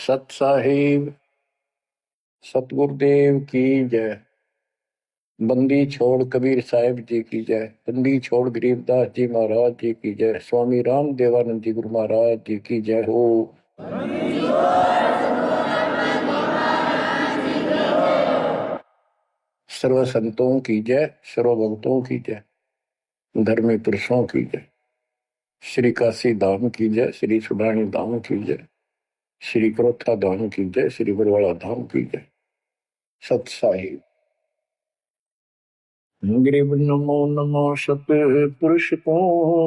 सत साहिब सतगुरुदेव की जय। बंदी छोड़ कबीर साहिब जी की जय। बंदी छोड़ गरीबदास जी महाराज जी की जय। स्वामी राम देवानंद जी गुरु महाराज जी की जय हो। सर्व संतों की जय, सर्व भक्तों की जय, धर्मी पुरुषों की जय। श्री काशी धाम की जय, श्री सुडानी धाम की जय, श्री क्रोथा धाम की जय, श्री बरवाड़ा धाम की जय। सत साहिब गरीब नमो नमो सत पुरुष को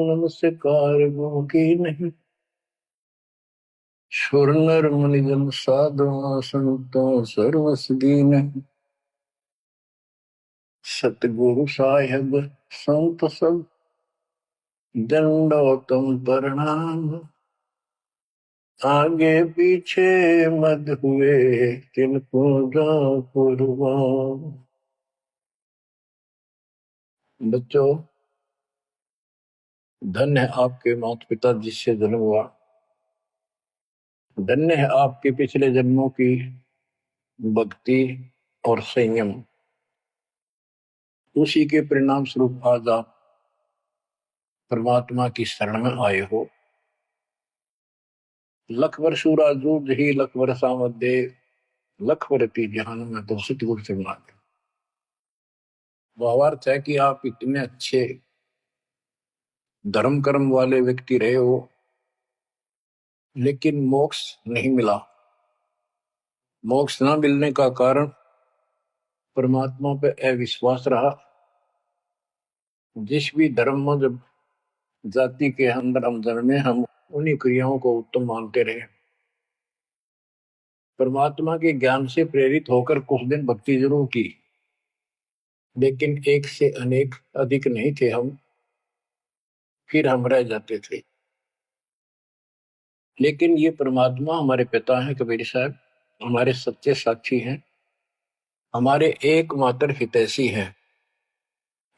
नमस्कार गो की नहीं। सुर नर मुनि जन साधु संतो सर्वस दीन। सतगुरु साहिब संत सब दंडोतम प्रणाम। आगे पीछे मत हुए तिनको कुर्बान। बच्चों, धन्य है आपके माता पिता जिससे जन्म हुआ। धन्य है आपके पिछले जन्मों की भक्ति और संयम। उसी के परिणाम स्वरूप आज आप परमात्मा की शरण में आए हो। लख वर्षूरा जूझ ही लख वर्षा मध्य लख वर्ती जहान में तो सतगुरु से मांगे। भावार्थ है कि आप इतने अच्छे धर्म कर्म वाले व्यक्ति रहे हो, लेकिन मोक्ष नहीं मिला। मोक्ष न मिलने का कारण परमात्मा पे अविश्वास रहा। जिस भी धर्म में जब जाति के अंदर हम जन्मे, हम उन्हीं क्रियाओं को उत्तम मानते रहे। परमात्मा के ज्ञान से प्रेरित होकर कुछ दिन भक्ति जरूर की, लेकिन एक से अनेक अधिक नहीं थे हम, फिर हम रह जाते थे। लेकिन ये परमात्मा हमारे पिता हैं कबीर साहब, हमारे सच्चे साक्षी हैं, हमारे एकमात्र हितैषी हैं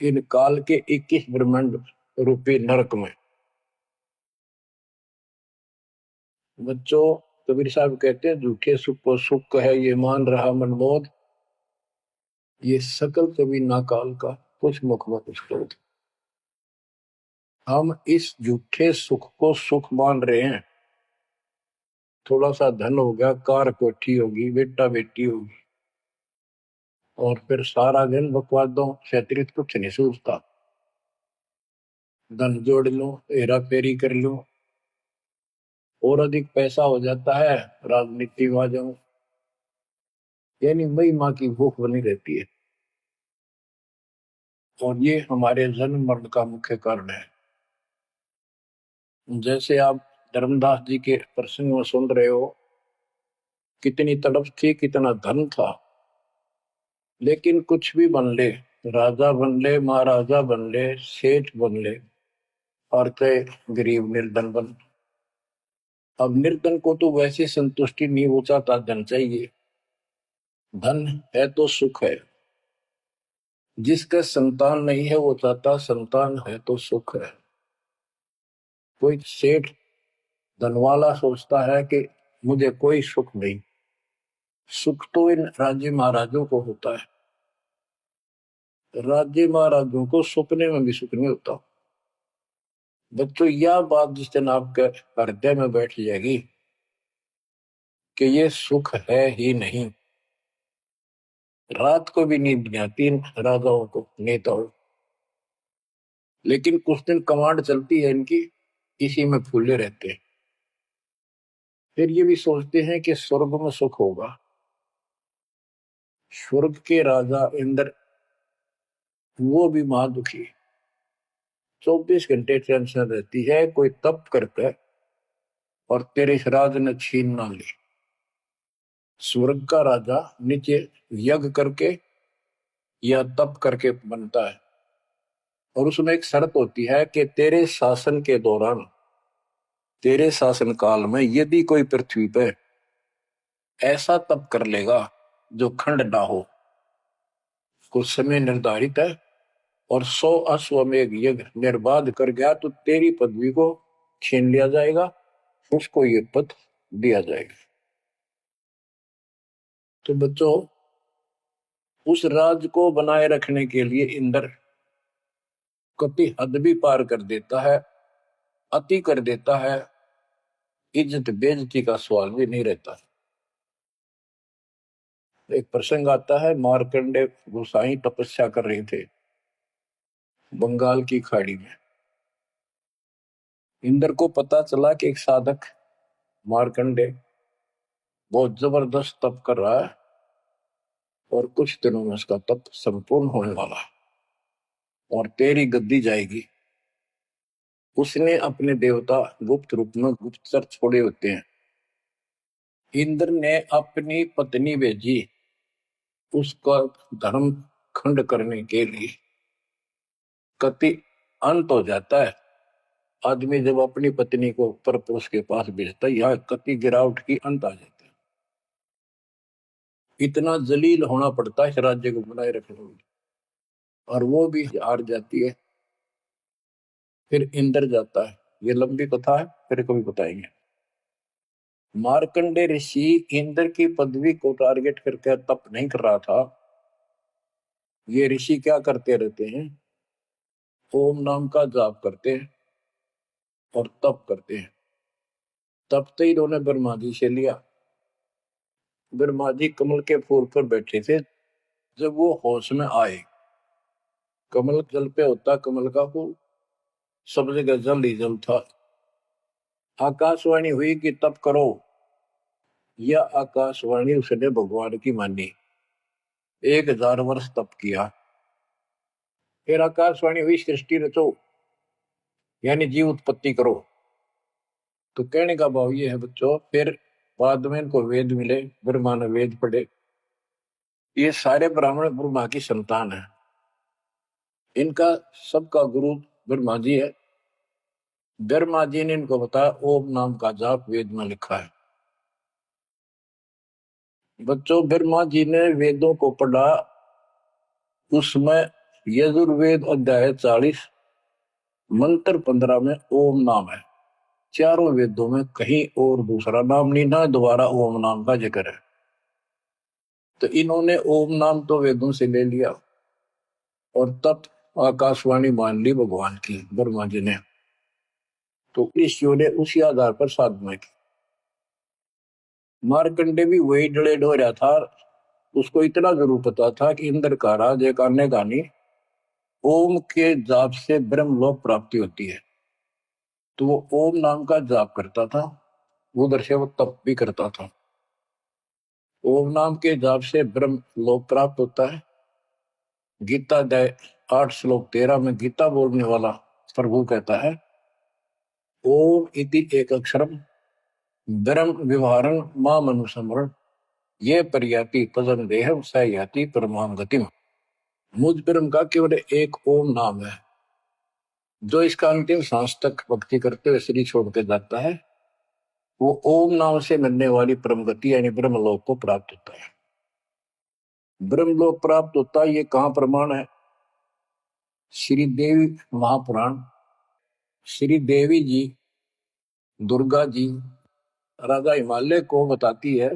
इन काल के 21 ब्रह्मांड रूपी नरक में। बच्चों, कबीर साहब कहते हैं झूठे सुख को सुख कहे ये मान रहा मनमोद। ये सकल कभी ना काल का कुछ मुख में कुछ क्रोध। हम इस झूठे सुख को सुख मान रहे हैं। थोड़ा सा धन हो गया, कार कोठी होगी, बेटा बेटी होगी, और फिर सारा दिन बकवादों से अतिरिक्त कुछ नहीं सोचता। धन जोड़ लो, हेरा फेरी कर लो, और अधिक पैसा हो जाता है, राजनीति में आ जाऊं, यानी मई माँ की भूख बनी रहती है। और ये हमारे जन्म मरण का मुख्य कारण है। जैसे आप धर्मदास जी के प्रसंग में सुन रहे हो, कितनी तड़प थी, कितना धन था, लेकिन कुछ भी बन ले, राजा बन ले, महाराजा बन ले, सेठ बन ले, और चाहे गरीब निर्धन बन। अब निर्धन को तो वैसे संतुष्टि नहीं, वो चाहता धन चाहिए। धन है तो सुख है। जिसका संतान नहीं है वो चाहता संतान है तो सुख है। कोई सेठ धनवाला सोचता है कि मुझे कोई सुख नहीं। सुख तो इन राज्य महाराजों को होता है। राज्य महाराजों को सपने में भी सुख नहीं होता। बच्चों, यह बात जिस दिन आपके हृदय में बैठ जाएगी कि ये सुख है ही नहीं, रात को भी नींद नहीं आती इन राजाओं को, नेताओं। लेकिन कुछ दिन कमांड चलती है इनकी, इसी में फूले रहते हैं। फिर ये भी सोचते हैं कि स्वर्ग में सुख होगा। स्वर्ग के राजा इंद्र, वो भी महादुखी, 24 घंटे टेंशन रहती है, कोई तप करता है और तेरे राज ने छीन ना ली। स्वर्ग का राजा नीचे यज्ञ करके या तप करके बनता है, और उसमें एक शर्त होती है कि तेरे शासन के दौरान, तेरे शासन काल में यदि कोई पृथ्वी पे ऐसा तप कर लेगा जो खंड ना हो, कुछ समय निर्धारित है, और 100 अश्वमेध यज्ञ निर्बाध कर गया, तो तेरी पदवी को छीन लिया जाएगा, उसको ये पद दिया जाएगा। तो बच्चों, उस राज को बनाए रखने के लिए इंद्र कभी हद भी पार कर देता है, अति कर देता है, इज्जत बेइज्जती का सवाल भी नहीं रहता। एक प्रसंग आता है, मार्कंडे गोसाई तपस्या कर रहे थे बंगाल की खाड़ी में। इंद्र को पता चला कि एक साधक मार्कंडे बहुत जबरदस्त तप कर रहा है और कुछ दिनों में उसका तप संपूर्ण होने वाला है और तेरी गद्दी जाएगी। उसने अपने देवता गुप्त रूप में गुप्तचर छोड़े होते हैं। इंद्र ने अपनी पत्नी भेजी उसका धर्म खंड करने के लिए। कति अंत हो जाता है आदमी जब अपनी पत्नी को परपुरुष के पास भेजता है, यहाँ कति गिरावट की अंत आ जाता है। इतना जलील होना पड़ता है इस राज्य को बनाए रखने में, और वो भी हार जाती है। फिर इंद्र जाता है। ये लंबी कथा है, फिर कभी बताएंगे। मार्कंडे ऋषि इंद्र की पदवी को टारगेट करके तप नहीं कर रहा था। ये ऋषि क्या करते रहते हैं, ओम नाम का जाप करते हैं और तप करते हैं। तब तो इन्होंने ब्रह्मा जी से लिया। ब्रह्मा जी कमल के फूल पर बैठे थे। जब वो होश में आए, कमल जल पे होता कमल का फूल, सब जगह जल ही जल था। आकाशवाणी हुई कि तप करो। यह आकाशवाणी उसने भगवान की मानी। 1000 वर्ष तप किया। फिर आकाशवाणी हुई सृष्टि रचो, यानी जीव उत्पत्ति करो। तो कहने का भाव ये है बच्चों, फिर बाद में इनको वेद मिले, ब्रह्मा ने वेद पढ़े। ये सारे ब्राह्मण ब्रह्मा की संतान है। इनका सबका गुरु ब्रह्मा जी है। ब्रह्मा जी ने इनको बताया ओम नाम का जाप वेद में लिखा है। बच्चों, ब्रह्मा जी ने वेदों को पढ़ा। उसमें यजुर्वेद अध्याय 40 मंत्र 15 में ओम नाम है। चारों वेदों में कहीं और दूसरा नाम नहीं, ना दोबारा ओम नाम का जिक्र है। तो इन्होंने ओम नाम तो वेदों से ले लिया और तब आकाशवाणी मान ली भगवान की ब्रह्मा जी ने। तो ऋषियों ने उसी आधार पर साधना की। मार्कंडे भी वही डले हो रहा था। उसको इतना जरूर पता था कि इंद्र का राज एक अन्य गानी ओम के जाप से ब्रह्मलोक प्राप्ति होती है। तो वो ओम नाम का जाप करता था, उधर से वो तप भी करता था। ओम नाम के जाप से ब्रह्म लोक प्राप्त होता है। गीता अध्याय 8 श्लोक 13 में गीता बोलने वाला प्रभु कहता है, ओम इति एक अक्षरम ब्रह्म विवहारं माम अनुस्मरण ये पर्याति पदम देहम स याति परमाम गतिम। मुझ ब्रह्म का केवल एक ओम नाम है, जो इसका अंतिम सांस तक भक्ति करते हुए शरीर छोड़ के जाता है, वो ओम नाम से मिलने वाली परम गति यानी ब्रह्मलोक को प्राप्त होता है। ब्रह्मलोक प्राप्त होता है, ये कहां प्रमाण है? श्री देवी महापुराण। श्री देवी जी दुर्गा जी राजा हिमालय को बताती है।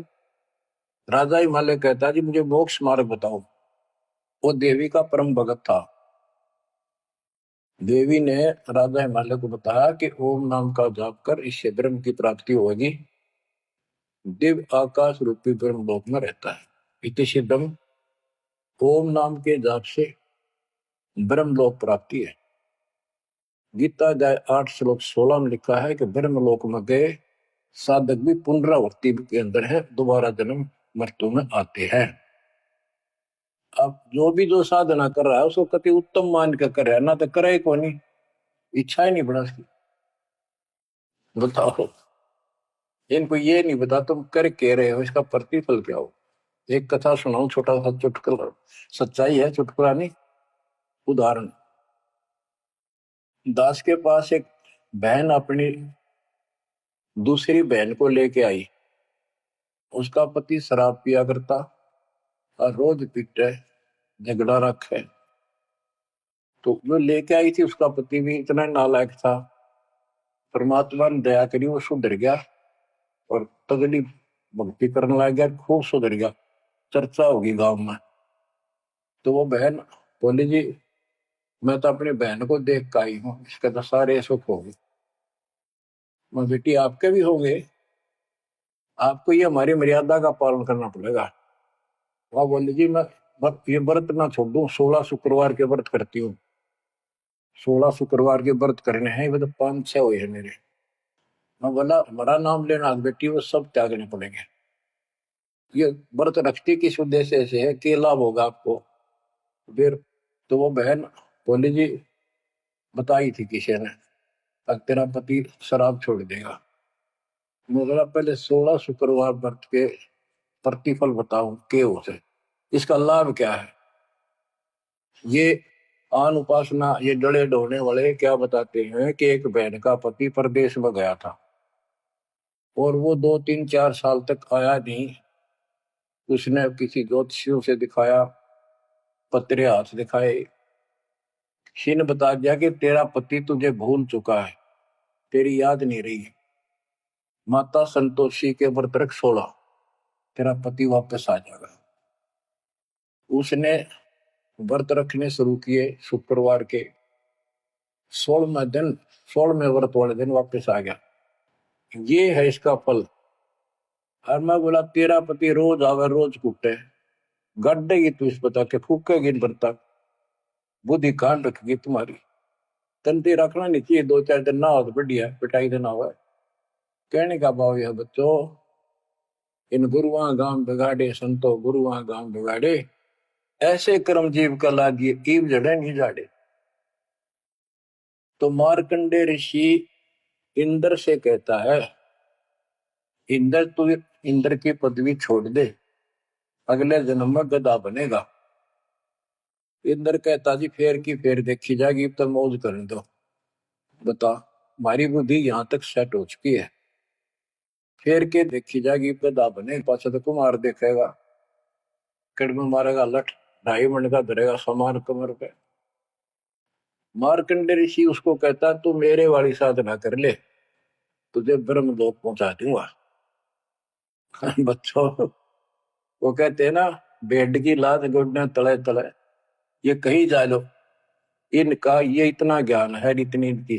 राजा हिमालय कहता है जी मुझे मोक्ष मार्ग बताओ। वो देवी का परम भगत था। देवी ने राजा हिमालय को बताया कि ओम नाम का जाप कर, इससे ब्रह्म की प्राप्ति होगी। दिव्य आकाश रूपी ब्रह्म लोक में रहता है। इति सिद्धम, ओम नाम के जाप से ब्रह्म लोक प्राप्ति है। गीता अध्याय 8 श्लोक 16 में लिखा है कि ब्रह्म लोक में गए साधक भी पुनरावृत्ति के अंदर है, दोबारा जन्म मृत्यु में आते हैं। अब जो साधना कर रहा है उसको कति उत्तम मान के कर रहा है, ना तो करे को नहीं, इच्छा ही नहीं बना उसकी। बताओ, इनको ये नहीं बता तुम कर कह रहे हो, इसका प्रतिफल क्या हो। एक कथा सुनाऊं, छोटा सा चुटकुला, सच्चाई है, चुटकुला नहीं, उदाहरण। दास के पास एक बहन अपनी दूसरी बहन को लेके आई। उसका पति शराब पिया करता और रोज पीटे, झगड़ा रखे। तो जो लेके आई थी उसका पति भी इतना नालायक था। परमात्मा ने दया करी, वो सुधर गया और तगड़ी भक्ति करने लग गया, खूब सुधर गया। चर्चा होगी गांव में। तो वो बहन बोली जी मैं तो अपनी बहन को देख कर आई हूँ, इसके तो सारे सुख हो गए। मैं बेटी आपके भी हो गए, आपको ये हमारी मर्यादा का पालन करना पड़ेगा। वह बोली जी मैं ये व्रत ना छोड़ दूं, 16 शुक्रवार के व्रत करती हूँ। 16 शुक्रवार के व्रत करने हैं, वो तो 5-6 हुए हैं मेरे। मैं बोला हमारा नाम लेना बेटी वो सब त्यागने पड़ेंगे। ये व्रत रखती किस उद्देश्य से है, क्या लाभ होगा आपको फिर। तो वो बहन बोली जी बताई थी किसी ने, अब तेरा पति शराब छोड़ देगा। मैं बोला पहले 16 शुक्रवार व्रत के प्रतिफल बताऊं के उसे, इसका लाभ क्या है। ये आन उपासना ये डले ढोने वाले क्या बताते हैं कि एक बहन का पति परदेश में गया था और वो 2-3-4 साल तक आया नहीं। उसने किसी ज्योतिषियों से दिखाया, पत्रे हाथ दिखाए, किसी ने बता दिया कि तेरा पति तुझे भूल चुका है, तेरी याद नहीं रही। माता संतोषी के व्रत रख 16, तेरा पति वापस आ जाएगा। उसने व्रत रखने शुरू किए शुक्रवार के 16वें दिन, 16वें व्रत वाले दिन वापस आ गया। ये है इसका फल। और मैं बोला तेरा पति रोज आवे रोज कूटे, गड्ढेगी तू इस बता के फूकेगी बर्तन, बुद्धि कान रखेगी तुम्हारी। तंती रखना नहीं चाहिए, 2-4 दिन ना हो तो बढ़िया, पिटाई देना हुआ। कहने का भाव यह बच्चों, इन गुरुआ गांव बिगाड़े संतो गुरुआ गांव बिगाड़े, ऐसे कर्म जीव का लागिए कीव जड़े नहीं जाड़े। तो मार्कंडे ऋषि इंद्र से कहता है, इंद्र तू इंद्र की पदवी छोड़ दे, अगले जन्म में गधा बनेगा। इंद्र कहता जी फेर की फेर देखी जाएगी, तो मौज करने दो। बता हमारी बुद्धि यहाँ तक सेट हो चुकी है, फेर के देखी जाएगी, गधा बने पाछा तो कुमार देखेगा, कड़मे मारेगा लठ, 2.5 मन का धरेगा समान कमर पे। मार्कंडे ऋषि उसको कहता तू मेरे वाली साधना कर ले, तुझे ब्रह्म लोक पहुंचा दूंगा। बच्चों वो कहते हैं ना, बेड की लात गुडने तले तले, ये कहीं जा लो, इनका ये इतना ज्ञान है, इतनी इनकी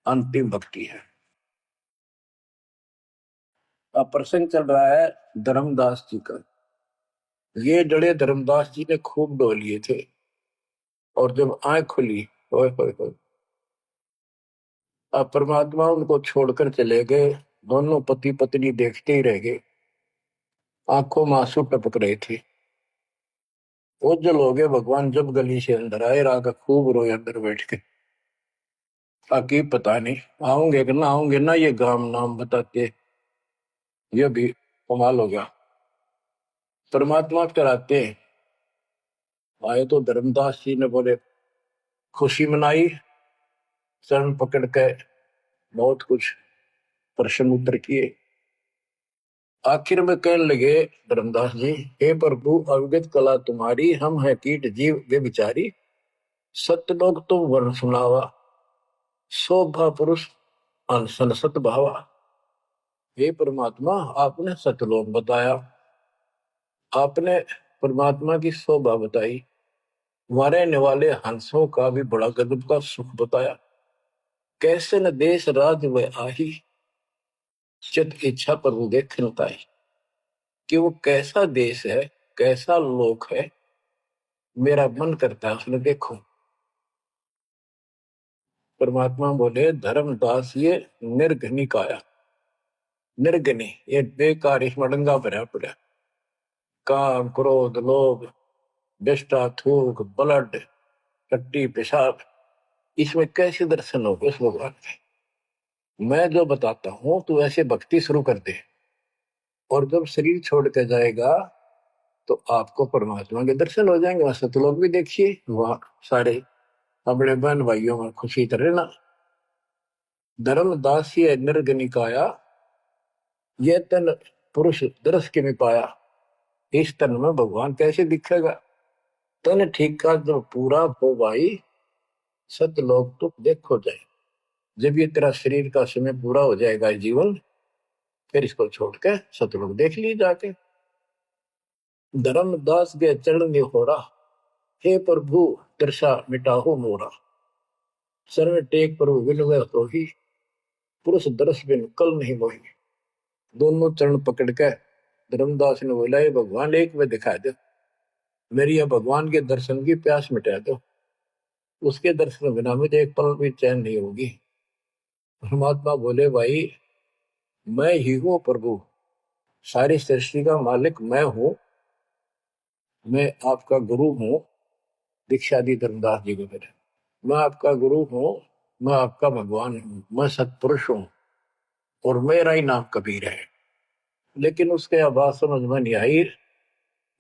अंतिम भक्ति है। अब प्रसंग चल रहा है धर्मदास जी का। ये जड़े धर्मदास जी ने खूब डो लिए थे, और जब आंख खुली ओए होए होए, अब परमात्मा उनको छोड़कर चले गए। दोनों पति पत्नी देखते ही रह गए, आंखों में आंसू टपक रहे थे। ओझल हो गए भगवान जब गली से अंदर आए, राग खूब रोए अंदर बैठ के। ताकि पता नहीं आऊंगे कि ना आऊंगे ना, ये गांव नाम बताते, ये भी कमाल हो गया। परमात्मा कराते आए तो धर्मदास जी ने बोले खुशी मनाई, शरण पकड़ के बहुत कुछ प्रश्न उत्तर किए। आखिर में कहने लगे धर्मदास जी, हे प्रभु अवगत कला तुम्हारी, हम है कीट जीव वे बिचारी, सत्य लोग तुम वर्ण सुनावा, शोभा पुरुष अनसन सत भावा। हे परमात्मा आपने सतलोक बताया, आपने परमात्मा की शोभा बताई, मारने वाले हंसों का भी बड़ा गजब का सुख बताया। कैसे न देश राज व आही, चित इच्छा पर वो देखन ताई। कि वो कैसा देश है, कैसा लोक है, मेरा मन करता है उसने देखो। परमात्मा बोले धर्मदास ये निर्घनी काया, निर्घनी ये बेकार, इसमें डंगा भरा पड़ा, काम क्रोध लोभ विष्टा थूक ब्लड टट्टी पेशाब, इसमें कैसे दर्शन होगा उस भगवान के। मैं जो बताता हूं तू ऐसे भक्ति शुरू कर दे, और जब शरीर छोड़ के जाएगा तो आपको परमात्मा के दर्शन हो जाएंगे। वहां सतलोक भी देखिए, वहां सारे अपने बहन भाइयों में खुशी करे ना। धर्मदास ये निर्गनिकाया, ये तन पुरुष दरस के में पाया, इस तन में भगवान कैसे दिखेगा। तन ठीक का जो पूरा हो भाई, सतलोक तो देखो जाए। जब ये तेरा शरीर का समय पूरा हो जाएगा जीवन, फिर इसको छोड़ के सतलोक देख लिए जाके। धर्मदास के चरण निहोरा, हे प्रभु तिरसा मिटाहो मोरा। शरण टेक प्रभु विनवै तो ही, पुरुष दर्श बिन कल नहीं मोही। दोनों चरण पकड़ के धर्मदास ने बोला, ये भगवान एक में दिखा दो, मेरी यह भगवान के दर्शन की प्यास मिटा दो, उसके दर्शन बिना मुझे एक पल भी चैन नहीं होगी। परमात्मा बोले, भाई मैं ही हूं प्रभु, सारी सृष्टि का मालिक मैं हूं, मैं आपका गुरु हूं। दीक्षा दी धर्मदास जी को फिर, मैं आपका गुरु हूं, मैं आपका भगवान हूं, मैं सत्पुरुष हूं और मेरा ही नाम कबीर है। लेकिन उसके आवाज समझ में नहीं आई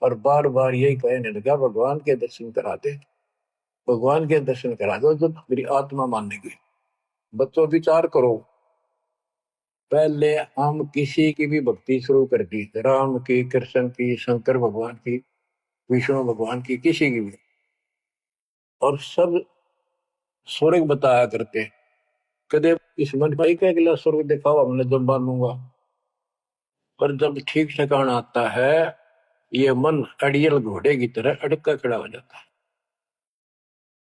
और बार बार यही कहने लगा, भगवान के दर्शन करा दे, भगवान के दर्शन करा दो, जब मेरी आत्मा मानेगी। बच्चों विचार करो, पहले हम किसी की भी भक्ति शुरू कर दी, राम की, कृष्ण की, शंकर भगवान की, विष्णु भगवान की, किसी की भी, और सब स्वर्ग बताया करते। कदे इस मन भाई का अगला स्वर्ग दिखाओ, हमने जब मानूंगा। पर जब ठीक ठिकाना आता है, ये मन अड़ियल घोड़े की तरह अड़का खड़ा हो जाता है।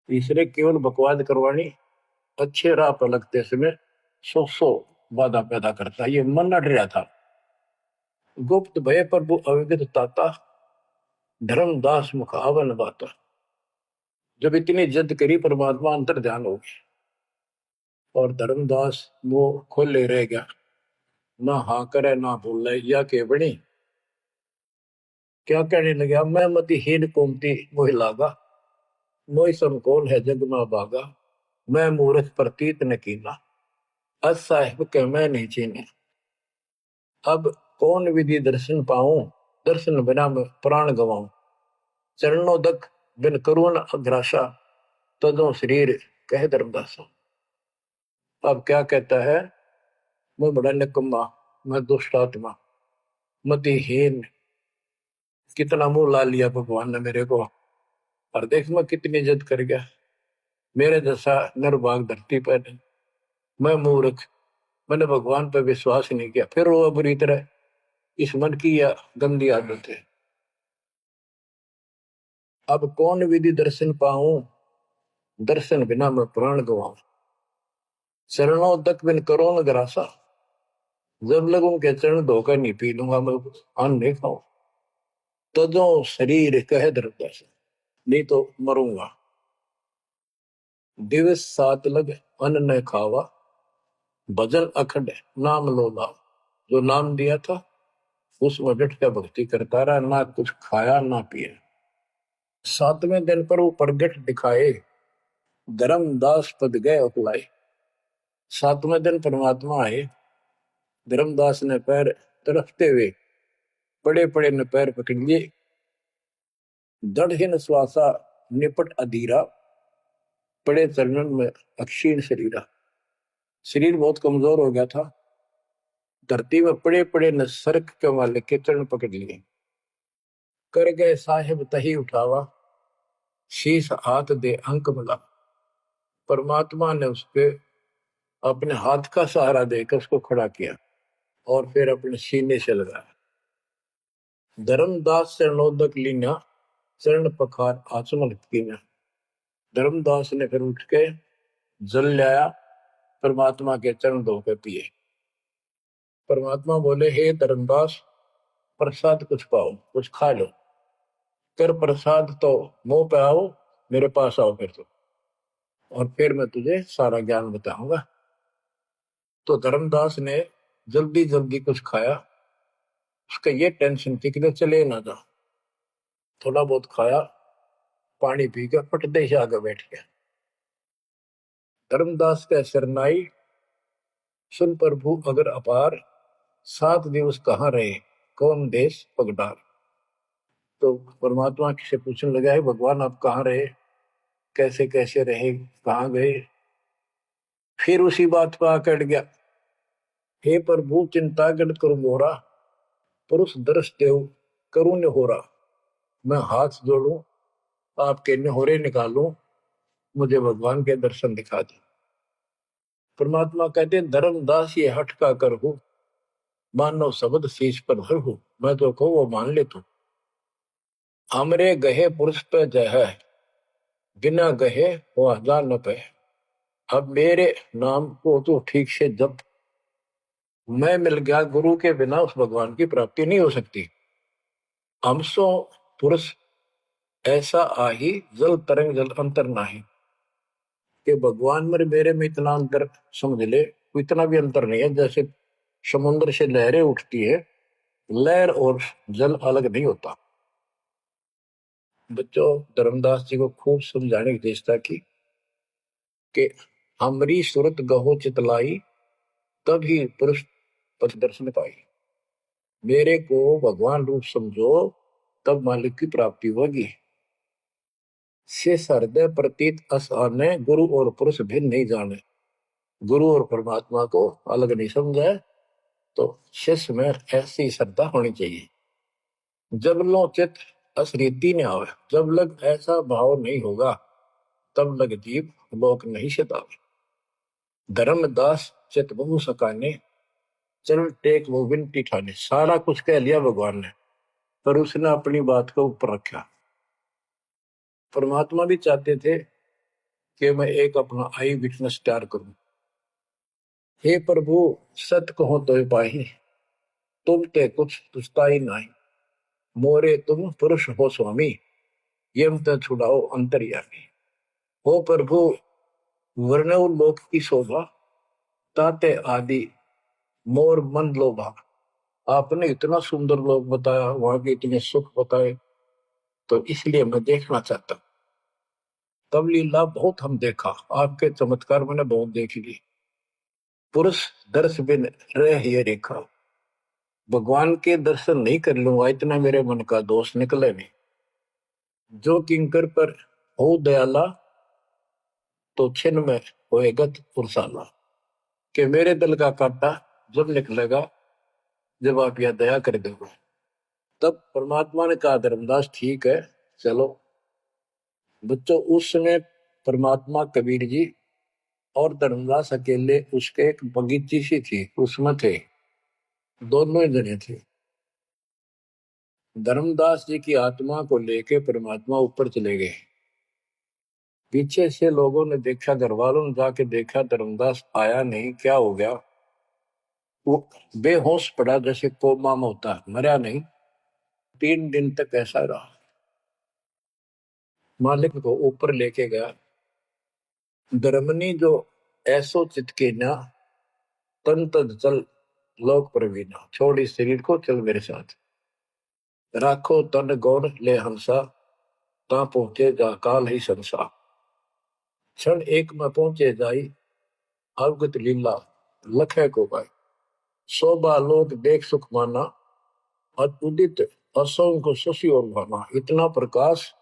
तीसरे केवल बकवाद करवानी, अच्छे राह पर लगते समय सौ बाधा पैदा करता है। ये मन अड़ रहा था। गुप्त भय प्रभु अविगत ताता, धर्मदास मुख आवन बाता। जब इतनी जिद करी, परमात्मा अंतर ध्यान हो गया और धर्मदास मुंह खोले रह गया, ना हाँ करे ना बोले, या के बनी क्या कहने लगा, मैं मतिहीन कुमती मोह लागा, मोहि सम कौन है जग में बागा, मैं मूर्ख प्रतीत न कीना, अस साहिब के मैं नहीं चीने। अब कौन विधि दर्शन पाऊं, दर्शन बिना मैं प्राण गवाऊं। चरणों दक बिन करुण अग्रासा, तदों शरीर कह धर्मदासा। अब क्या कहता है, मैं बड़ा निकम्मा, मैं दुष्ट आत्मा, मतिहीन, कितना मुंह ला लिया भगवान ने मेरे को, और देख मैं कितनी जिद कर गया, मेरे जैसा निर्भाग धरती पर नहीं। मैं मूर्ख, मैंने भगवान पर विश्वास नहीं किया, फिर वो बुरी तरह। इस मन की यह गंदी आदत है। अब कौन विधि दर्शन पाऊं, दर्शन बिना मैं प्राण गवाऊं। चरणों तक बिन करो न ग्रासा, जब लगूं के चरण धोकर नहीं पी लूंगा मैं, अन्न नहीं खाऊं। तजो शरीर कह धर्मदास, नहीं तो मरूंगा। दिवस सात लग अन्न न खावा, भजन अखंड नाम लो लाओ। जो नाम दिया था उसमें डट कर भक्ति करता रहा, ना कुछ खाया ना पिया। सातवें दिन पर वो प्रगट दिखाए, धर्मदास पद गए उकलाए। सातवें दिन परमात्मा आए, धर्मदास ने पैर तरफते हुए बड़े बड़े ने पैर पकड़ लिए। दृढ़ श्वासा निपट अधीरा, पड़े चरणन में अक्षीण शरीरा। शरीर बहुत कमजोर हो गया था। धरती में पड़े पड़े न सरक के वाले के चरण पकड़ लिए। कर गए साहिब तही उठावा, शीश हाथ दे अंक मिला। परमात्मा ने उसके अपने हाथ का सहारा देकर उसको खड़ा किया और फिर अपने सीने से लगाया। धर्मदास चरणोदक लीना, चरण पखार आचमन कीना। धर्मदास ने फिर उठ के जल लाया, परमात्मा के चरण धोकर पिए। परमात्मा बोले, हे धर्मदास, प्रसाद कुछ पाओ, कुछ खा लो। कर प्रसाद तो मुंह पे आओ, मेरे पास आओ फिर तो, और फिर मैं तुझे सारा ज्ञान बताऊंगा। तो धर्मदास ने जल्दी जल्दी कुछ खाया। उसका ये टेंशन थी कि चले ना जा। थोड़ा बहुत खाया, पानी पी के पटदे से आगे बैठ गया। धर्मदास का शरनाई, सुन प्रभु अगर अपार, 7 दिवस कहाँ रहे, कौन देश पगडार। तो परमात्मा से पूछने लगा, है भगवान आप कहाँ रहे, कैसे कैसे रहे, कहाँ गए। फिर उसी बात पर आकर गया, हे प्रभु चिंता गढ़ करो मोरा, पुरुष दर्श देव करूं निहोरा। मैं हाथ जोड़ू, आपके निहोरे निकालूं, मुझे भगवान के दर्शन दिखा दे। परमात्मा कहते, धर्मदास ये हट का कर हो, मानो शब्द शीश पर धर हो। मैं तो कहूँ वो मान ले तू, हमरे गहे पुरुष पे जय है, बिना गहे वो हजार न पे। अब मेरे नाम को तो ठीक से जब मैं मिल गया, गुरु के बिना उस भगवान की प्राप्ति नहीं हो सकती। हमसो पुरुष ऐसा आही, जल तरंग जल अंतर नाही। कि भगवान में मेरे में इतना अंतर समझ ले, इतना भी अंतर नहीं है। जैसे समुद्र से लहरें उठती है, लहर और जल अलग नहीं होता। बच्चों, धर्मदास जी को खूब समझाने की चेष्टा की कि हमरी सूरत गहो चितलाई, तभी पुरुष पथ दर्शन पाई। मेरे को भगवान रूप समझो, तब मालिक की प्राप्ति होगी। से हृदय प्रतीत असाने, गुरु और पुरुष भिन्न नहीं जाने। गुरु और परमात्मा को अलग नहीं समझे, तो शिष्य में ऐसी श्रद्धा होनी चाहिए। जब लो चित असरीति ने आवे, जब लग ऐसा भाव नहीं होगा, तब लग जीव लोक नहीं सतावे। धर्मदास चित बहु सकाने, चरण टेक वो विनती ठाने। सारा कुछ कह लिया भगवान ने, पर उसने अपनी बात को ऊपर रखा। परमात्मा भी चाहते थे कि मैं एक अपना आई विटनेस तैयार करूं। हे प्रभु, सत कहो तो पाही, तुम ते कुछ तुझताई नहीं। मोरे तुम पुरुष हो स्वामी, यम ते छुड़ाओ अंतर्यामी। हो प्रभु, वर्णव लोक की शोभा, ताते आदि मोर मन लोभा। आपने इतना सुंदर लोक बताया, वहां के इतने सुख बताए, तो इसलिए मैं देखना चाहता। तब लीला बहुत हम देखा, आपके चमत्कार मैंने बहुत देख ली। पुरुष दर्श बिन रह ये रेखा, भगवान के दर्शन नहीं कर लूंगा, इतना मेरे मन का दोष निकले नहीं। जो किंकर पर हो दयाला, तो छिन में होएगा पुरसाला। कि मेरे दिल का कांटा जब निकलेगा, जब आप यह दया कर दोगे। तब परमात्मा ने कहा, धर्मदास ठीक है, चलो। बच्चों, उस समय परमात्मा, कबीर जी और धर्मदास अकेले उसके एक बगीची सी थी, उसमें थे। दोनों ही जने थे। धर्मदास जी की आत्मा को लेके परमात्मा ऊपर चले गए। पीछे से लोगों ने देखा, घर वालों ने जाके देखा, धर्मदास आया नहीं, क्या हो गया। वो बेहोश पड़ा, जैसे कोमा में होता है, मरा नहीं। 3 दिन तक ऐसा रहा। मालिक को ऊपर लेके गया। धर्मनी जो ऐसो चित के ना, तन तद चल लोक प्रवीणा। छोड़ इस शरीर को, चल मेरे साथ। राखो तन गौर ले हंसा, ता पहुंचे जा काल ही संसा। क्षण एक में पहुंचे जाई, अवगत लीला लखे को पाए। शोभा लोक देख सुख माना, अद्भुत असंख्य शशि और भाना। इतना प्रकाश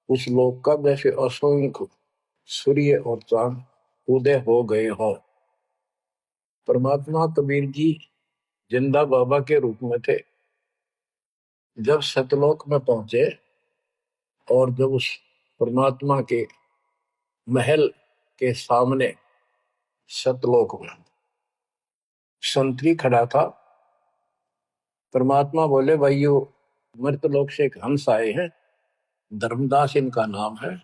उस लोक का, जैसे असंख्य सूर्य और चांद उदय हो गए हो। परमात्मा कबीर जी जिंदा बाबा के रूप में थे। जब सतलोक में पहुंचे और जब उस परमात्मा के महल के सामने सतलोक में संतरी खड़ा था, परमात्मा बोले, भाइयों, मृतलोक से एक हंस आए हैं, धर्मदास इनका नाम है,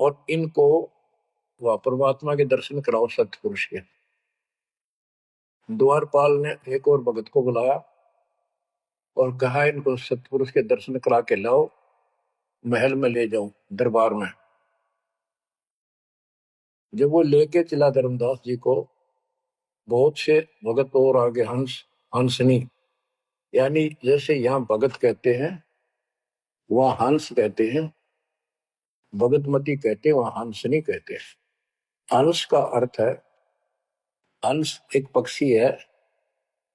और इनको वह परमात्मा के दर्शन कराओ सतपुरुष के। द्वारपाल ने एक और भगत को बुलाया और कहा, इनको सतपुरुष के दर्शन करा के लाओ, महल में ले जाओ, दरबार में। जब वो लेके चला धर्मदास जी को, बहुत से भगत और आगे हंस हंसनी, यानी जैसे यहाँ भगत कहते हैं वहां हंस कहते हैं, भगतमती कहते हैं, वहां हंसनी कहते हैं। हंस का अर्थ है, हंस एक पक्षी है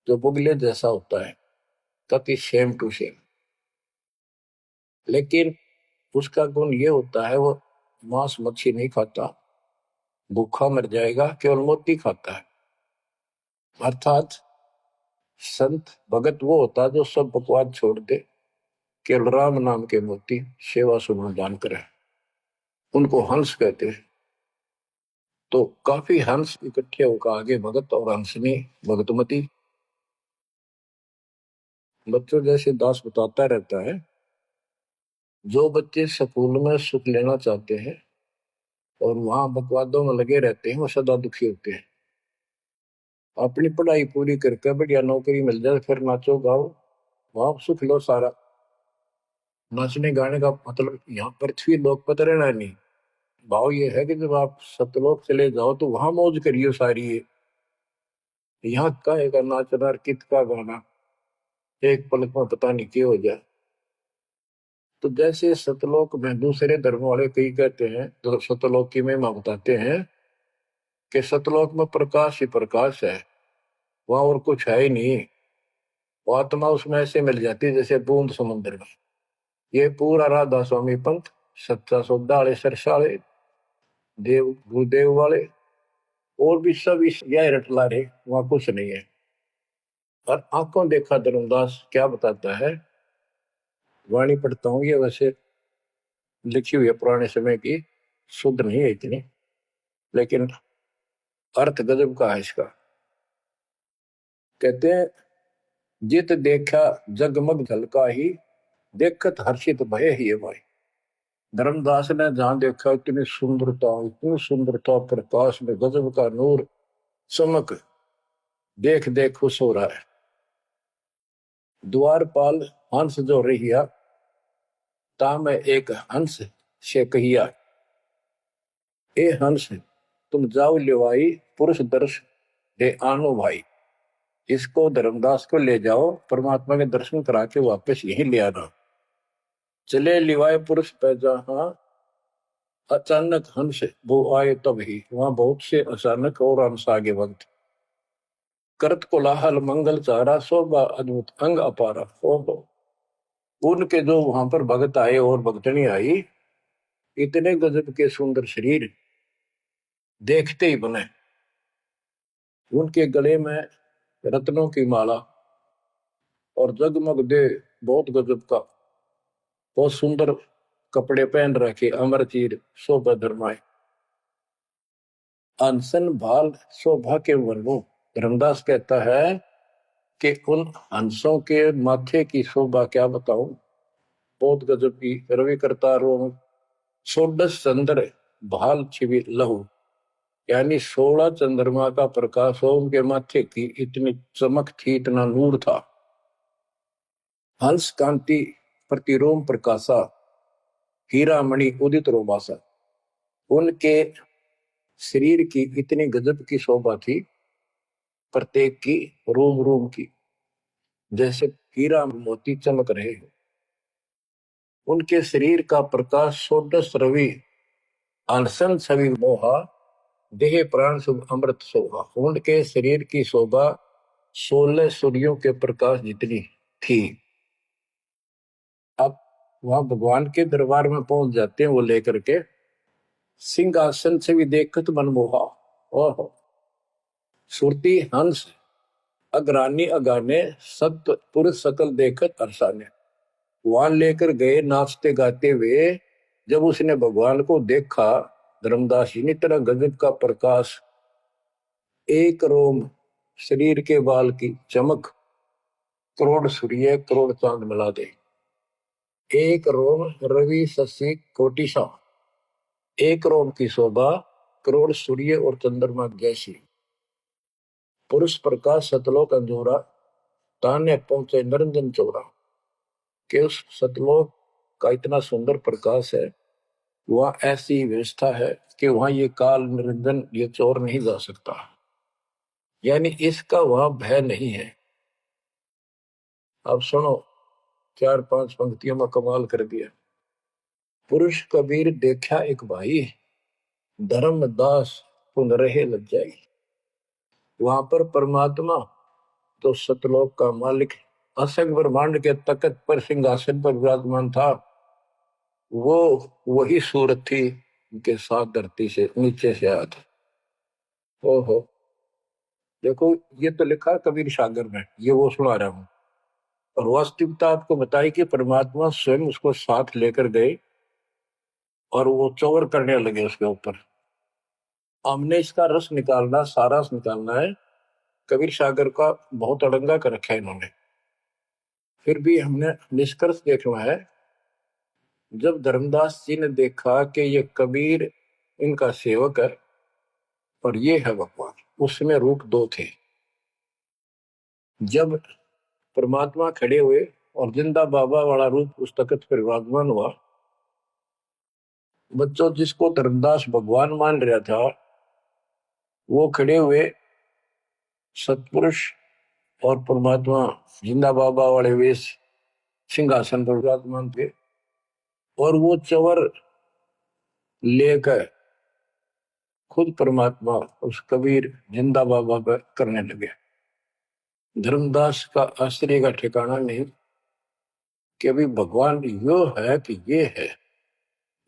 जो बुगले जैसा होता है, कति सेम टू सेम। लेकिन उसका गुण ये होता है, वो मांस मच्छी नहीं खाता, भूखा मर जाएगा, केवल मोती खाता है। अर्थात संत भगत वो होता है जो सब बकवाद छोड़ दे, केवल राम नाम के मोती सेवा सुमन दान करे, उनको हंस कहते हैं। तो काफी हंस इकट्ठे होकर आगे भगत और हंसनी भगतमती। बच्चों, जैसे दास बताता रहता है जो बच्चे स्कूल में सुख लेना चाहते हैं और वहां बकवादों में लगे रहते हैं, वो सदा दुखी होते हैं। अपनी पढ़ाई पूरी करके बढ़िया नौकरी मिल जाए, फिर नाचो गाओ, वहां सुख लो सारा। नाचने गाने का मतलब यहाँ पृथ्वी लोक पर रहना नहीं। भाव ये है कि जब आप सतलोक चले जाओ तो वहां मौज करियो सारी है। यहाँ का है का नाचना, कित का गाना, एक पलक में पता नहीं क्या हो जाए। तो जैसे सतलोक में दूसरे धर्म वाले कई कहते हैं, तो सतलोक की महिमा बताते हैं कि सतलोक में प्रकाश ही प्रकाश है, वहां और कुछ है ही नहीं। वो आत्मा उसमें ऐसे मिल जाती है जैसे बूंद समुद्र में। ये पूरा राधा स्वामी पंथ, सच्चा सौदा वाले, सरसा वाले, देव गुरुदेव वाले और भी सब इस यह रटला रहे, वहां कुछ नहीं है। और आंखों देखा धर्मदास क्या बताता है, वाणी पढ़ता हूँ, ये वैसे लिखी हुई है पुराने समय की, शुद्ध नहीं है इतनी, लेकिन अर्थ गजब का है इसका। कहते हैं, जित देखा जगमग झलका ही, देखत हर्षित भय ही भाई। धर्मदास ने जहां देखा इतनी सुंदरता प्रकाश में गजब का नूर चमक, देख देख खुश हो रहा है। द्वारपाल हंस जो रहिया, ताम एक हंस से कहिया, ए हंस तुम जाओ लिवाई, पुरुष दर्श दे आनो भाई। इसको धर्मदास को ले जाओ, परमात्मा के दर्शन करा के वापस यहीं ले आना। चले लिवाए पुरुष पे जहां, अचानक हंस वो आए तब ही। वहां बहुत से अचानक और हंस आगे वक्त। करत कोलाहल मंगल चारा, शोभा अद्भुत अंग अपारा। ओहो, उनके जो वहां पर भगत आए और भगतनी आई, इतने गजब के सुंदर शरीर देखते ही बने। उनके गले में रत्नों की माला और जगमग दे, बहुत गजब का, बहुत सुंदर कपड़े पहन रखे, अमर चीर शोभा धर्माए। अनसन भाल शोभा के वर्णों, धर्मदास कहता है कि उन हंसों के माथे की शोभा क्या बताऊं, बहुत गजब की। रवि करतारों षोडश चंद्र भाल छिवि लहू, यानी 16 चंद्रमा का प्रकाश हो उनके माथे की, इतनी चमक थी, इतना नूर था। हंस कांति प्रतिरोम प्रकाशा, हीरा मणि उदित रोमासा। उनके शरीर की इतनी गजब की शोभा थी, प्रत्येक की रोम रोम की जैसे हीरा मोती चमक रहे हो। उनके शरीर का प्रकाश षोडश रवि, अनसन छवि मोहा, देह प्राण शुभ अमृत शोभा। उनके शरीर की शोभा 16 सूर्यों के प्रकाश जितनी थी। अब वहां भगवान के दरबार में पहुंच जाते हैं वो लेकर के, सिंहासन से भी देखत मनमोहा। ओहो, सुरती हंस अग्रानी अगाने, सत्य पुरुष सकल देखत अरसाने। वहां लेकर गए नाचते गाते हुए। जब उसने भगवान को देखा, धर्मदास जी ने, तरह गजब का प्रकाश, एक रोम शरीर के बाल की चमक, करोड़ सूर्य करोड़ चांद मिला दे। एक रोम रवि शशि कोटिशा, एक रोम की शोभा करोड़ सूर्य और चंद्रमा जैसी। पुरुष प्रकाश सतलोक अंजोरा, ताने पहुंचे निरंजन चौरा। के उस सतलोक का इतना सुंदर प्रकाश है, वहां ऐसी व्यवस्था है कि वहां ये काल निरंजन, ये चोर नहीं जा सकता, यानी इसका वहां भय नहीं है। अब सुनो, 4-5 पंक्तियों में कमाल कर दिया। पुरुष कबीर देखा एक भाई, धर्मदास पुन रहे लज्जाई। वहां पर परमात्मा तो सतलोक का मालिक, असंग ब्रह्मांड के तख्त पर सिंहासन पर विराजमान था, वो वही सूरत थी उनके साथ धरती से नीचे से आया था। ओहो, देखो ये तो लिखा कबीर सागर में, ये वो सुना रहा हूं। और वास्तविकता आपको बताई कि परमात्मा स्वयं उसको साथ लेकर गए और वो चौर करने लगे उसके ऊपर। हमने इसका रस निकालना, सारा रस निकालना है। कबीर सागर का बहुत अड़ंगा कर रखा है इन्होंने, फिर भी हमने निष्कर्ष देखना है जब धर्मदास जी ने देखा कि ये कबीर इनका सेवक है और ये है भगवान, उसमें रूप दो थे। जब परमात्मा खड़े हुए और जिंदा बाबा वाला रूप उस तख्त पर विराजमान हुआ, बच्चों जिसको धर्मदास भगवान मान रहा था वो खड़े हुए सतपुरुष और परमात्मा जिंदा बाबा वाले वेश सिंहासन पर विराजमान थे, और वो चवर लेकर खुद परमात्मा उस कबीर जिंदा बाबा पर करने लगे। धर्मदास का आश्चर्य का ठिकाना नहीं कि अभी भगवान यो है कि ये है।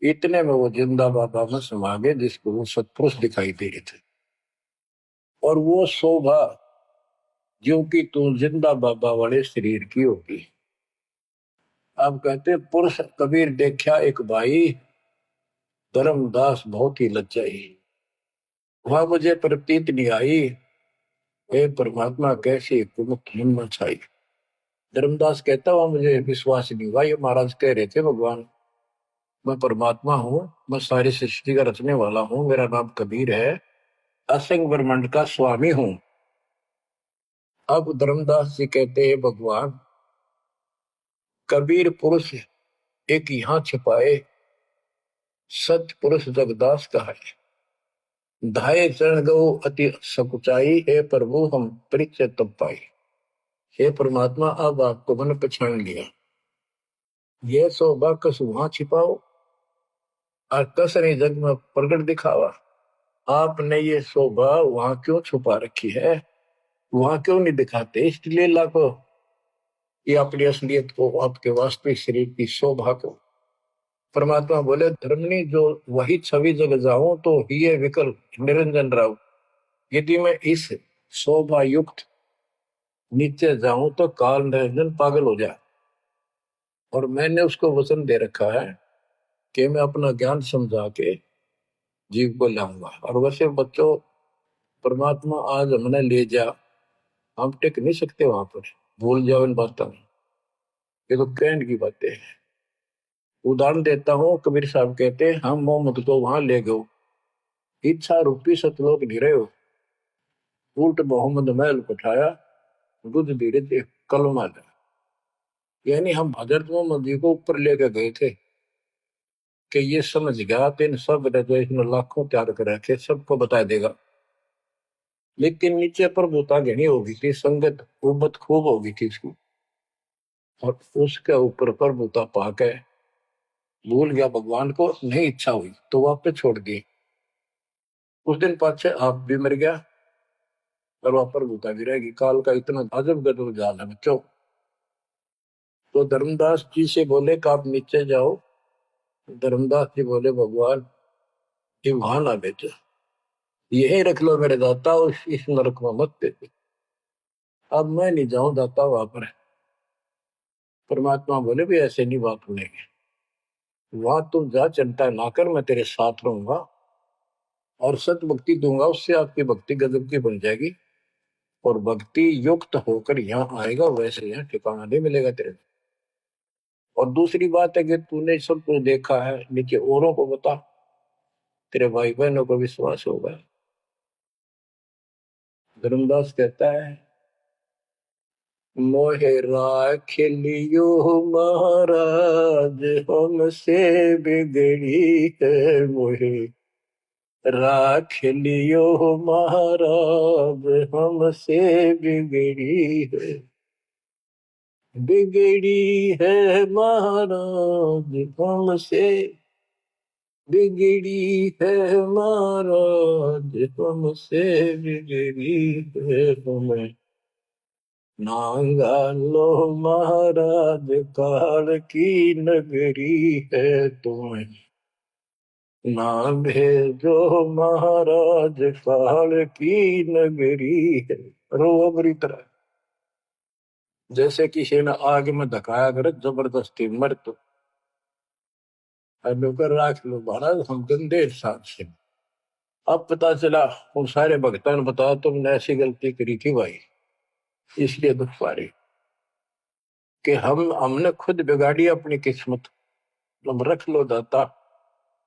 इतने में वो जिंदा बाबा में समा गए जिसको वो सतपुरुष दिखाई दे रहे थे, और वो शोभा जो कि तू जिंदा बाबा वाले शरीर की होगी। अब कहते पुरुष कबीर देखा एक भाई, धर्मदास बहुत ही लज्जाई। वहां मुझे प्रतीत नहीं आई हे परमात्मा कैसी कुमुख हिम्मत छाई। धर्मदास कहता हुआ मुझे विश्वास नहीं हुआ, ये महाराज कह रहे थे भगवान मैं परमात्मा हूँ, मैं सारी सृष्टि का रचने वाला हूँ, मेरा नाम कबीर है, असंग ब्रह्मांड का स्वामी हूँ। अब धर्मदास जी कहते हैं भगवान कबीर पुरुष एक यहाँ छिपाए, सत्य पुरुष जगदास का है। धाये चरण गो अति सकुचाई, हे प्रभु हम परिचय तब पाई। हे परमात्मा अब आपको मैंने पहचान लिया, ये शोभा कस वहां छिपाओ और कस नहीं जग में प्रकट दिखावा। आपने ये शोभा वहां क्यों छुपा रखी है, वहां क्यों नहीं दिखाते इस लीला को, ये अपनी असलियत को, आपके वास्तविक शरीर की शोभा को। परमात्मा बोले धर्मनी जो वही छवि जग जाऊं तो ही विकल निरंजन राव। यदि मैं इस शोभा युक्त नीचे जाऊं तो काल निरंजन पागल हो जाए, और मैंने उसको वचन दे रखा है कि मैं अपना ज्ञान समझा के जीव को लाऊंगा। और वैसे बच्चों परमात्मा आज हमने ले जा, हम टिक नहीं सकते वहां पर, भूल जाओ इन बातों में, ये तो कहने की बातें हैं। उदाहरण देता हूँ, कबीर साहब कहते हैं हम मोहम्मद को वहां ले गए, इच्छा रूपी सतलोक निरे हो, उल्ट मोहम्मद महल उठाया, दूध धीरे कलमा था। यानी हम हजरत मोहम्मद जी को ऊपर लेके गए थे कि ये समझ गया तो इन सब जो इसने लाखों त्याग कर रखे सबको बता देगा। लेकिन नीचे प्रभुता घनी होगी थी, संगत उबत खूब होगी थी इसकी, और उसके ऊपर प्रभुता पाके भूल गया भगवान को, नहीं इच्छा हुई तो वापस छोड़ दी। उस दिन पाछे आप भी मर गया और वहां प्रभुता भी रहेगी। काल का इतना अजब गजब जाल है बच्चों। तो धर्मदास जी से बोले कि आप नीचे जाओ। धर्मदास जी बोले भगवान ये वहां ना भेजो, यही रख लो मेरे दाता, इस नरक में मत भेजो। अब मैं नहीं जाऊं दाता वहां पर। परमात्मा बोले भी ऐसे नहीं बात सुनेगी, वहां तुम जा चिंता ना कर, मैं तेरे साथ रहूंगा और सत भक्ति दूंगा, उससे आपकी भक्ति गजब की बन जाएगी और भक्ति युक्त होकर यहाँ आएगा, वैसे यहाँ ठिकाना नहीं मिलेगा तेरे। और दूसरी बात है कि तूने सब कुछ देखा है, नीचे औरों को बता, तेरे भाई बहनों को विश्वास होगा। धर्मदास कहता है मोहे राख लियो महाराज हमसे बिगड़ी है, मोहे राख लियो महाराज हमसे बिगड़ी है, बिगड़ी है महाराज हमसे, बिगड़ी है महाराज हमसे, बिगड़ी है हमें नांगा लो महाराज काल की नगरी है तुम्हें, ना भेजो महाराज काल की नगरी है। रो बुरी तरह, जैसे किसी ने आग में धकाया करे जबरदस्ती मर तो राख लो महाराज हम गंदे इंसान से। अब पता चला वो सारे भक्तों ने बताया तुमने ऐसी गलती करी थी भाई, इसलिए दुख पा रही कि हमने खुद बिगाड़ी अपनी किस्मत। तुम रख लो दाता,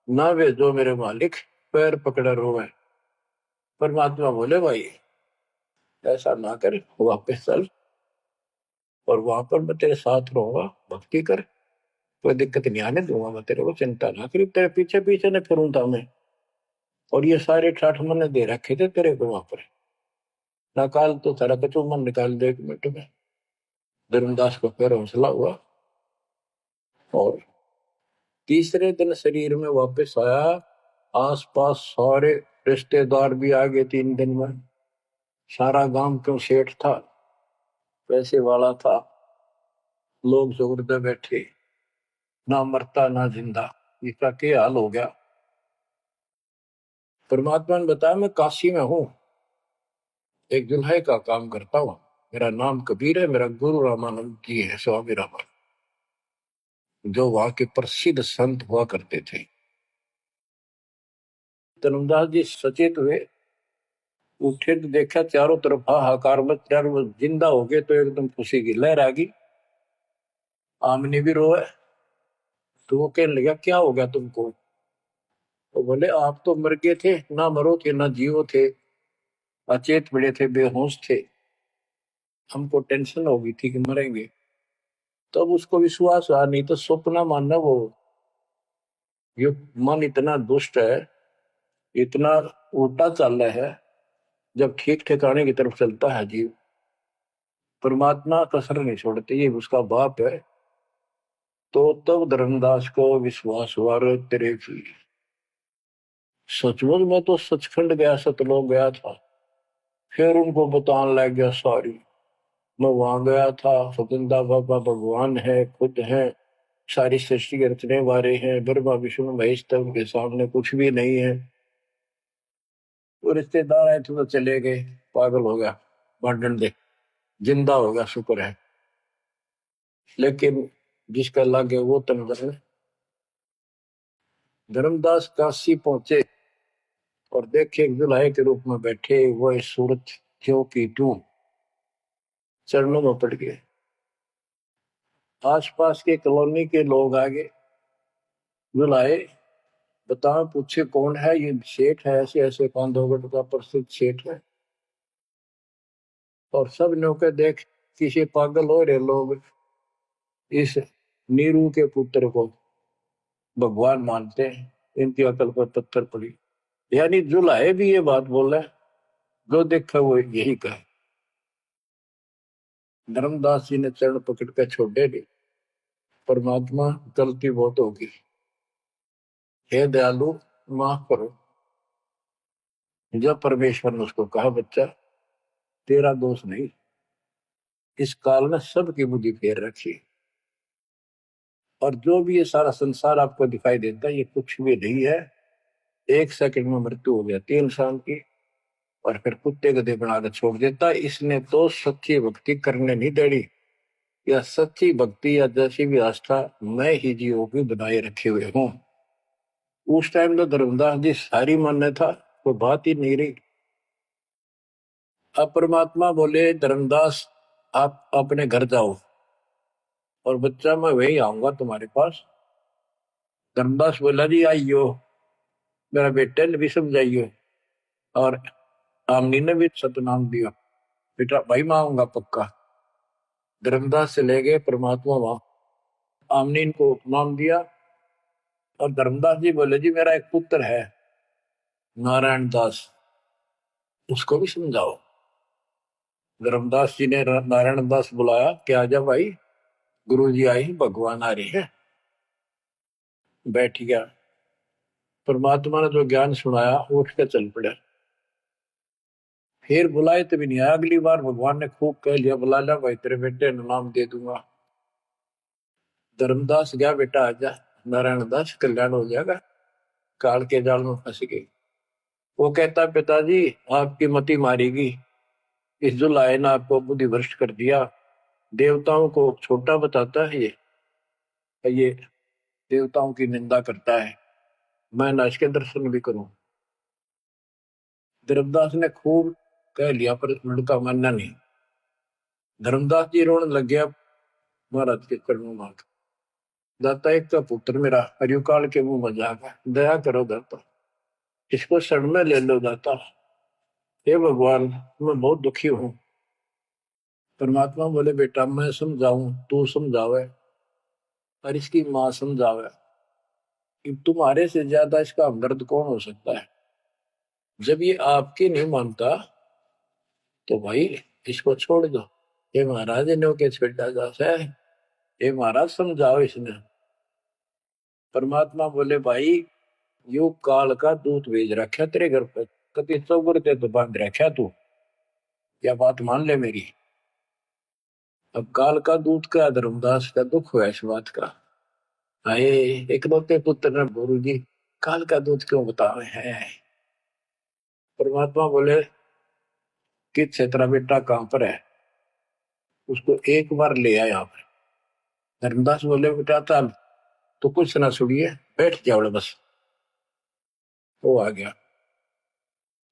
ना भेजो मेरे मालिक, पैर पकड़े रोवे। परमात्मा बोले भाई ऐसा ना कर, वापस चल और वहां पर मैं तेरे साथ रहूंगा, भक्ति कर, कोई दिक्कत नहीं आने दूंगा मैं तेरे को, चिंता ना करी, तेरे पीछे पीछे ने फिरूंगा मैं। और ये सारे ठाठ मैंने दे रखे थे तेरे को वहां पर, निकाल तो सारा कचू मन निकाल दे 1 मिनट में। धर्मदास को फिर हौसला हुआ और तीसरे दिन शरीर में वापस आया। आसपास सारे रिश्तेदार भी आ गए 3 दिन में। सारा गांव क्यों सेठ था, पैसे वाला था, लोग जोरदे बैठे, ना मरता ना जिंदा, इसका क्या हाल हो गया। परमात्मा ने बताया मैं काशी में हूं, एक दुल्हे का काम करता हूं, मेरा नाम कबीर है, मेरा गुरु रामानंद जी है, स्वामी रामानंद, जो वहां के प्रसिद्ध संत हुआ करते थे। धर्मदास जी सचेत हुए, उठे तो देखा चारों तरफ हाहाकार मच रहा, वो जिंदा हो गए तो एकदम खुशी की लहर आ गई। आमनी भी रोए, तो वो कहने लगा क्या हो गया तुमको। तो बोले आप तो मर गए थे, ना मरो थे ना जियो थे, अचेत पड़े थे, बेहोश थे, हमको टेंशन हो गई थी कि मरेंगे। तब उसको विश्वास हुआ, नहीं तो स्वप्न मानना वो, ये मन इतना दुष्ट है, इतना उल्टा चल रहा है, जब ठीक ठिकाने की तरफ चलता है जीव, परमात्मा कसर नहीं छोड़ते, ये उसका बाप है। तो तब धर्मदास को विश्वास हुआ, रे तेरे की सचमुच मैं तो सचखंड गया, सतलोक गया था। फिर उनको बताने लग गया सारी, मैं वहां गया था, सतंदा बाबा भगवान है, खुद है, सारी सृष्टि के रचने वाले हैं, ब्रह्मा विष्णु महेश, तब के सामने कुछ भी नहीं है। वो रिश्तेदार आए थे तो चले गए, पागल हो गया, बांटन दे, जिंदा हो गया शुक्र है। लेकिन जिसका लागे वो तन बने। धर्मदास काशी पहुंचे और देखे दुल्हे के रूप में बैठे वो सूरत क्यों की तू, चरणों में पड़ गए। आसपास के कॉलोनी के लोग आगे बुलाए, बताओ पूछे कौन है, ये सेठ है, ऐसे ऐसे कांधोगढ़ का प्रसिद्ध सेठ है। और सब नौके देख किसी पागल हो रहे लोग इस नीरू के पुत्र को भगवान मानते हैं, इनकी अकल पर पत्थर पड़ी। यानी जुलाहे भी ये बात बोल रहे, जो देखा वो यही कहा। धर्मदास जी ने चरण पकड़ कर छोड़े नहीं, परमात्मा गलती बहुत होगी, हे दयालु माफ करो। जब परमेश्वर ने उसको कहा बच्चा तेरा दोष नहीं, इस काल ने सबकी बुद्धि फेर रखी, और जो भी ये सारा संसार आपको दिखाई देता है ये कुछ भी नहीं है। 1 सेकंड में मृत्यु हो जाती है इंसान की, और फिर कुत्ते गधे बनाकर छोड़ देता है। इसने तो सच्ची भक्ति करने नहीं देनी, या सच्ची भक्ति या जैसी भी आस्था मैं ही जीवों की बनाए रखे हुए हूं। उस टाइम तो धर्मदास जी सारी मान्यता कोई बात ही नहीं रही। अब परमात्मा बोले धर्मदास आप अपने घर जाओ, और बच्चा मैं वही आऊंगा तुम्हारे पास। धर्मदास बोला जी आइयो, मेरा बेटे ने भी समझाइयो, और आमनी ने भी सतनाम दिया, बेटा भाई मैं आऊंगा पक्का। धर्मदास से ले गए परमात्मा वहां, आमनी को नाम दिया, और धर्मदास जी बोले जी मेरा एक पुत्र है नारायण दास, उसको भी समझाओ। धर्मदास जी ने नारायण दास बुलाया कि आजा भाई, गुरु जी आई, भगवान आ रहे हैं। बैठ गया, परमात्मा ने जो ज्ञान सुनाया उठ के चल पड़ा। फिर बुलाए तभी नहीं आया, अगली बार भगवान ने खूब कह लिया बुला लिया भाई तेरे बेटे ने नाम दे दूंगा। धर्मदास गया, बेटा आजा, नारायण दास कल्याण हो जाएगा, काल के जाल में फंस गई। वो कहता पिताजी आपकी मति मारेगी, इस जुलाए ने आपको बुद्धि भ्रष्ट कर दिया, देवताओं को छोटा बताता है ये देवताओं की निंदा करता है, मैं न इसके दर्शन भी करूं। धर्मदास ने खूब कह लिया पर लड़का मानना नहीं। धर्मदास जी रोने लग गया महाराज के चरणों में, दाता एक का पुत्र मेरा हरिकाल के मुंह में जागा, दया करो दाता, इसको शरण में ले लो दाता। हे भगवान, मैं बहुत दुखी हूं। परमात्मा बोले बेटा मैं समझाऊं तू समझावे और इसकी मां समझावे, कि तुम्हारे से ज्यादा इसका हमदर्द कौन हो सकता है। जब ये आपकी नहीं मानता तो भाई इसको छोड़ दो। ये महाराज ने के छेड़ा जा है, ये महाराज समझाओ इसने। परमात्मा बोले भाई यू काल का दूत भेज रखा तेरे घर पे, कति चौगुर ते तो बांध रखा तू, क्या बात मान ले मेरी। अब काल का दूत का धर्मदास का दुख हुआ इस बात का। आए इकलौते पुत्र ने गुरु जी काल का दूत क्यों बता रहे हैं। परमात्मा बोले कि तेरा बेटा कहां पर है, उसको एक बार ले आया यहाँ पर। धर्मदास बोले बेटा चल तो कुछ ना सुनिए, बैठ जाओ बस। वो आ गया।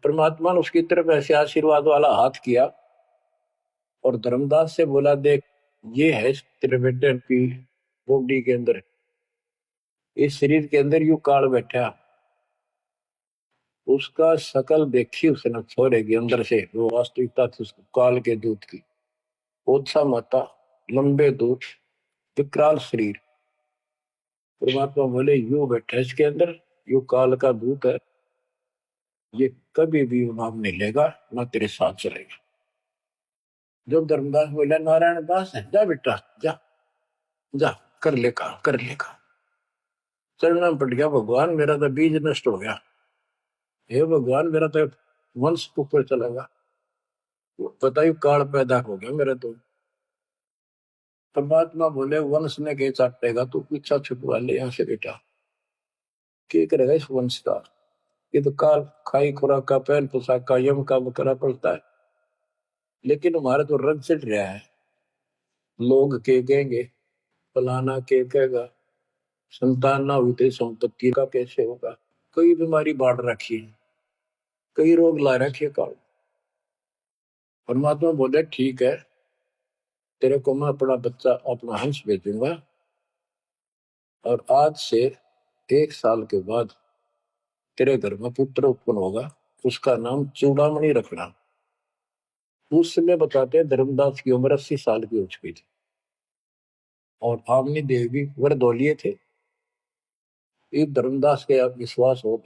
परमात्मा ने उसकी तरफ ऐसे आशीर्वाद वाला हाथ किया और धर्मदास से बोला देख ये है तेरे बेटे की बॉडी के अंदर, इस शरीर के अंदर यू काल बैठा। उसका शकल देखी उसने छोरे के अंदर से, वो वास्तविकता थी उसको काल के दूत की। ओछा माता, लंबे दूत, विकराल शरीर। परमात्मा बोले यू बैठा इसके अंदर, यू काल का दूत है, ये कभी भी नाम नहीं लेगा ना तेरे साथ चलेगा। जब धर्मदास बोला नारायण दास है, जा बेटा जा, जा कर ले काम कर ले काम। चरणों में पट गया, भगवान मेरा तो बीज नष्ट हो गया, हे भगवान मेरा तो वंश ऊपर चलेगा, पता ही काल पैदा हो गया मेरा तो। परमात्मा बोले वंश ने के चाटेगा, तू पीछा छुपवा ले यहाँ से बेटा, क्या करेगा इस वंश का। ये तो काल खाई खुराक का पहन पोशाक का यम का बकरा पड़ता है, लेकिन हमारा तो रंग चढ़ रहा है। लोग के कहेंगे, फलाना के कहेगा, संतान ना हुई तो संपत्ति का कैसे होगा। कई बीमारी बांट रखी है, कई रोग ला रखे काल। परमात्मा बोले ठीक है, तेरे को मैं अपना बच्चा अपना हंस भेजूंगा, और आज से 1 साल के बाद तेरे घर में पुत्र उत्पन्न होगा, उसका नाम चूड़ामणि रखना। उस समय बताते हैं धर्मदास की उम्र 80 साल की हो चुकी थी और आमनी देवी भी वरदौलिये थे। ये धर्मदास के आप विश्वास हो,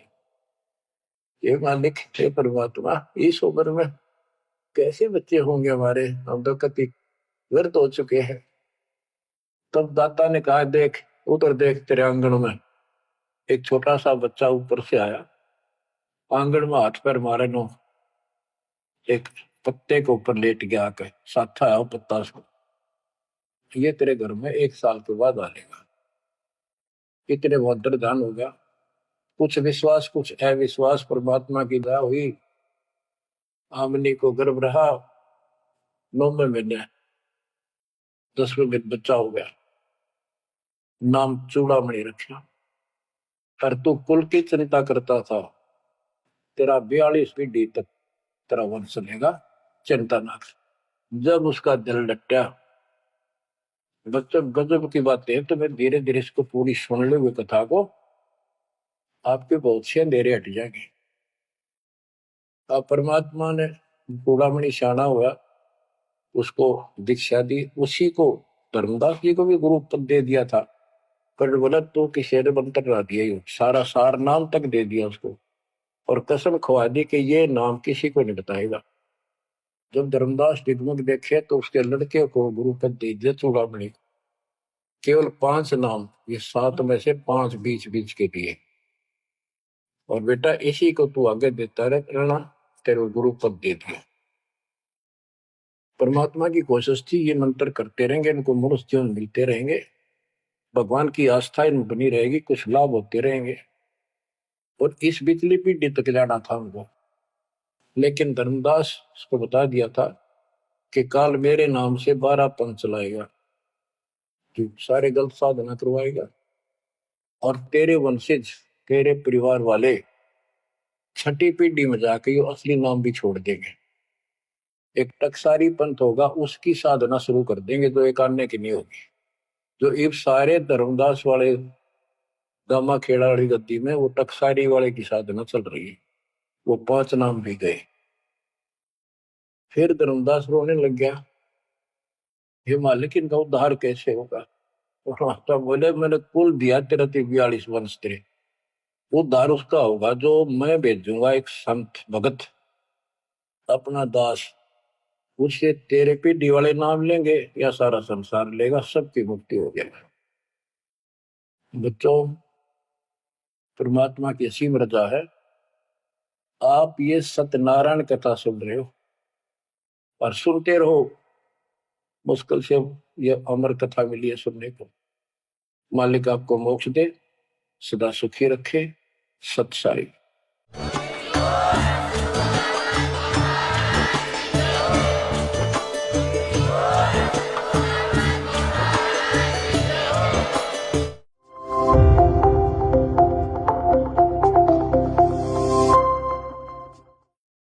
ये मालिक हे परमात्मा इस उम्र में कैसे बच्चे होंगे हमारे, हम तो कति व्यर्थ हो चुके हैं। तब दाता ने कहा देख उधर देख, तेरे आंगन में एक छोटा सा बच्चा ऊपर से आया, आंगन में हाथ पैर मारे नो, एक पत्ते के ऊपर लेट गया आके, साथा आया पत्ता से, ये तेरे घर में 1 साल के बाद आएगा। इतने बहुत दान हो गया। कुछ विश्वास कुछ अविश्वास, परमात्मा की दया हुई, आमनी को गर्भ रहा, 9वें महीने 10वें दिन बच्चा हो गया, नाम चूड़ामणि रखा। पर तू कुल की चिंता करता था, तेरा 42 पीढ़ी तक तेरा वंश चलेगा, चिंता ना कर। जब उसका दिल डटा, बच्चों गजब की बात है, तो मैं धीरे धीरे इसको पूरी सुन ले हुए कथा को, आपके बहुत से अंधेरे हट जाएंगे। अब परमात्मा ने चूड़ामणि शाना हुआ, उसको दीक्षा दी, उसी को धर्मदास जी को भी गुरु पद दे दिया था। पर बोला तो किसी ने मंत्र ला दिया, सारा सार नाम तक दे दिया उसको, और कसम खवा दी कि ये नाम किसी को नहीं बताएगा। जब धर्मदास डिगमग देखे तो उसके लड़के को गुरु पद दे दिया चूड़ामणि, केवल 5 नाम, ये 7 में से 5 बीच बीच के दिए, और बेटा इसी को तू आगे देता रहना, तेरे गुरु पद दे दिया। परमात्मा की कोशिश थी ये मंत्र करते रहेंगे, इनको मनुष्य जीवन मिलते रहेंगे, भगवान की आस्था इनमें बनी रहेगी, कुछ लाभ होते रहेंगे, और इस बिचली पीढ़ी तक जाना था उनको। लेकिन धर्मदास को बता दिया था कि काल मेरे नाम से 12 पंथ चलाएगा, जो सारे गलत साधना करवाएगा, और तेरे वंशज तेरे परिवार वाले 6ठी पीढ़ी में जाके ये असली नाम भी छोड़ देंगे। एक टकसारी पंथ होगा, उसकी साधना शुरू कर देंगे, तो एक आने की नहीं होगी। जो इब सारे धर्मदास वाले गामा खेड़ा वाली गद्दी में वो टकसारी वाले की साधना चल रही है। वो 5 नाम भी गए। फिर धर्मदास रोने लग गया, हे मालिक इनका उद्धार कैसे होगा। और माता बोले मैंने कुल दिया तेरा 42 वंश तेरे, उद्धार उसका होगा जो मैं भेजूंगा एक संत भगत अपना दास, उससे तेरे पीढ़ी वाले नाम लेंगे या सारा संसार लेगा, सबकी मुक्ति हो जाएगी। बच्चों, परमात्मा की असीम रजा है, आप ये सत्यनारायण कथा सुन रहे हो और सुनते रहो। मुश्किल से ये अमर कथा मिली है सुनने को। मालिक आपको मोक्ष दे, सदा सुखी रखे। सत साई।